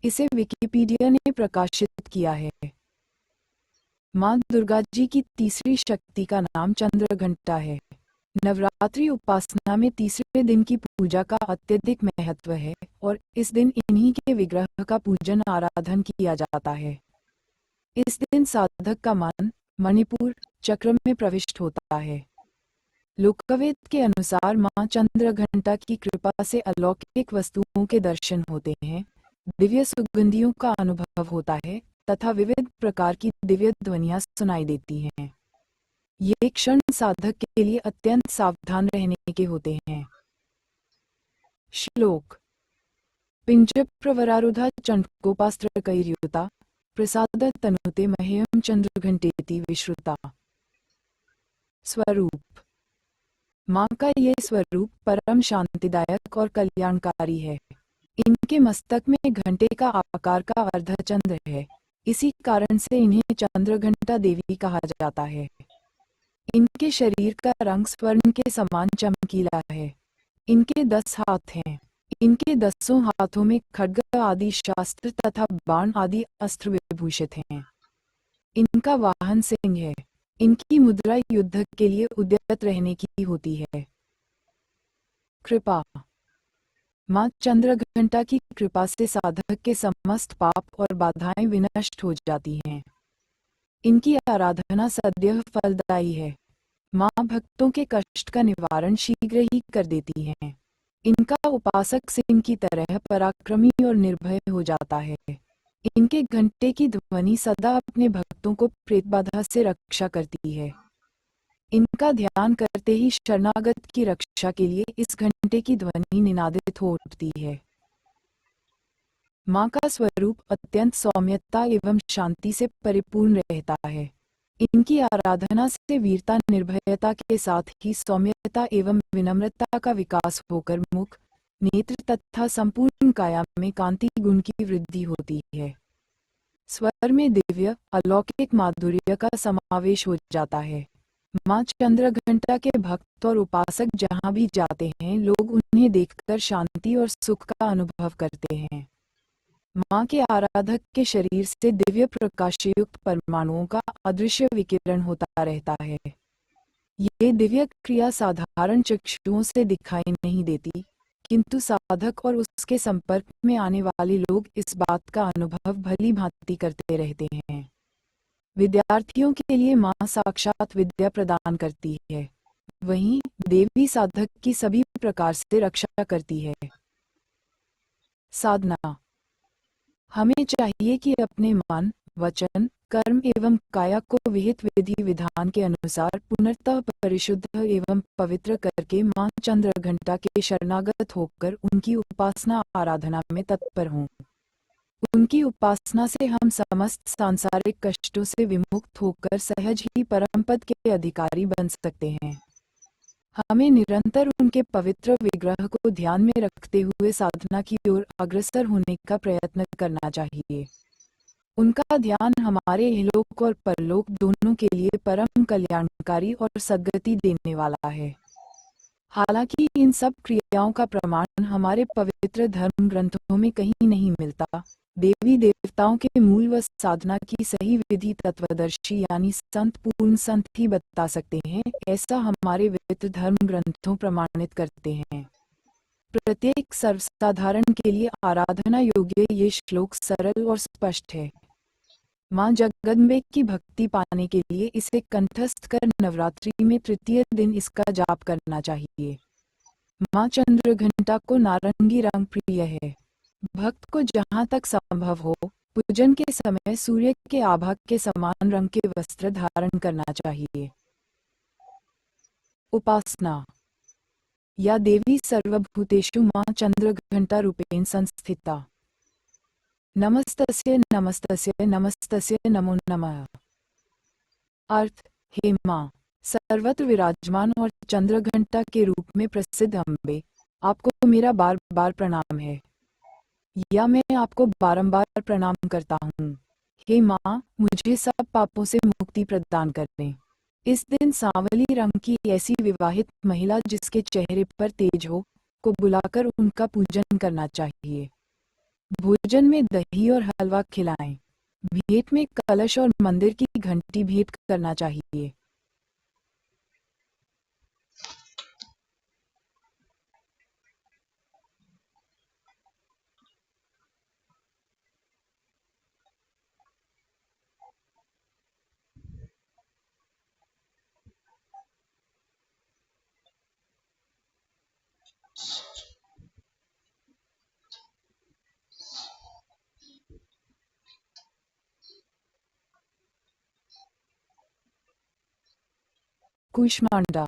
इसे विकिपीडिया ने प्रकाशित किया है। माँ दुर्गा जी की तीसरी शक्ति का नाम चंद्रघंटा है। नवरात्रि उपासना में तीसरे दिन की पूजा का अत्यधिक महत्व है और इस दिन इन्हीं के विग्रह का पूजन आराधन किया जाता है। इस दिन साधक का मन मणिपुर चक्र में प्रविष्ट होता है। लोकवेद के अनुसार मां चंद्रघंटा की कृपा से अलौकिक वस्तुओं के दर्शन होते हैं, दिव्य सुगंधियों का अनुभव होता है तथा विविध प्रकार की दिव्य ध्वनियां सुनाई देती हैं। ये क्षण साधक के लिए अत्यंत सावधान रहने के होते हैं। श्लोक। पिंज प्रवरारुधा चंडकोपास्त्रकैर्युता प्रसाद तनुते मह्यम चंद्रघंटेति विश्रुता। स्वरूप। मां का ये स्वरूप परम शांतिदायक और कल्याणकारी है। इनके मस्तक में घंटे का आकार का अर्धचंद्र है, इसी कारण से इन्हें चंद्रघंटा देवी कहा जाता है। इनके शरीर का रंग स्वर्ण के समान चमकीला है। इनके 10 हाथ हैं। इनके 10 हाथों में खड्ग आदि शास्त्र तथा बाण आदि अस्त्र विभूषित हैं। इनका वाहन सिंह है। इनकी मुद्रा युद्ध के लिए उद्यत रहने की होती है। कृपा। मां चंद्रघंटा की कृपा से साधक के समस्त पाप और बाधाएं विनष्ट हो जाती हैं। इनकी आराधना सदैव फलदायी है। मां भक्तों के कष्ट का निवारण शीघ्र ही कर देती हैं। इनका उपासक सिंह की तरह पराक्रमी और निर्भय हो जाता है। इनके घंटे की ध्वनि सदा अपने भक्तों को प्रेतबाधा से रक्षा करती है। इनका ध्यान करते ही शरणागत की रक्षा के लिए इस घंटे की ध्वनि निनादित हो उठती है। मां का स्वरूप अत्यंत सौम्यता एवं शांति से परिपूर्ण रहता है। इनकी आराधना से वीरता निर्भयता के साथ ही सौम्यता एवं विनम्रता का विकास होकर मुख नेत्र तथा संपूर्ण काया में कांति गुण की वृद्धि होती है। स्वर में दिव्य अलौकिक माधुर्य का समावेश हो जाता है। मां चंद्रघंटा के भक्त और उपासक जहां भी जाते हैं, लोग उन्हें देखकर शांति और सुख का अनुभव करते हैं। मां के आराधक के शरीर से दिव्य प्रकाशयुक्त परमाणुओं का अदृश्य विकिरण होता रहता है। ये दिव्य क्रिया साधारण चक्षुओं से दिखाई नहीं देती, किंतु साधक और उसके संपर्क में आने वाले लोग इस बात का अनुभव भली भांति करते रहते हैं। विद्यार्थियों के लिए मां साक्षात विद्या प्रदान करती है, वहीं देवी साधक की सभी प्रकार से रक्षा करती है। साधना। हमें चाहिए कि अपने मन वचन कर्म एवं काया को विहित विधि विधान के अनुसार पुनर्तः परिशुद्ध एवं पवित्र करके मां चंद्रघंटा के शरणागत होकर उनकी उपासना आराधना में तत्पर हों। उनकी उपासना से हम समस्त सांसारिक कष्टों से विमुक्त होकर सहज ही परम पद के अधिकारी बन सकते हैं। हमें निरंतर उनके पवित्र विग्रह को ध्यान में रखते हुए साधना की ओर अग्रसर होने का प्रयत्न करना चाहिए। उनका ध्यान हमारे इहलोक और परलोक दोनों के लिए परम कल्याणकारी और सद्गति देने वाला है। हालांकि इन सब क्रियाओं का प्रमाण हमारे पवित्र धर्म ग्रंथों में कहीं नहीं मिलता। देवी देवताओं के मूल व साधना की सही विधि तत्वदर्शी यानी संत पूर्ण संत ही बता सकते हैं, ऐसा हमारे विविध धर्म ग्रंथों प्रमाणित करते हैं। प्रत्येक सर्वसाधारण के लिए आराधना योग्य ये श्लोक सरल और स्पष्ट है। मां जगदम्बे की भक्ति पाने के लिए इसे कंठस्थ कर नवरात्रि में तृतीय दिन इसका जाप करना चाहिए। मां चंद्रघंटा को नारंगी रंग प्रिय है। भक्त को जहां तक संभव हो पूजन के समय सूर्य के आभा के समान रंग के वस्त्र धारण करना चाहिए। उपासना। या देवी सर्वभूतेषु मां चंद्रघंटा रूपेण संस्थिता। नमस्तस्य नमस्तस्य नमस्तस्य नमो नमः। अर्थ। हे मां, सर्वत्र विराजमान और चंद्रघंटा के रूप में प्रसिद्ध अम्बे, आपको मेरा बार बार प्रणाम है, या मैं आपको बारंबार प्रणाम करता हूँ। हे मां, मुझे सब पापों से मुक्ति प्रदान करें। इस दिन सांवली रंग की ऐसी विवाहित महिला जिसके चेहरे पर तेज हो को बुलाकर उनका पूजन करना चाहिए। भोजन में दही और हलवा खिलाएं। भेंट में कलश और मंदिर की घंटी भेंट करना चाहिए। कूष्मांडा।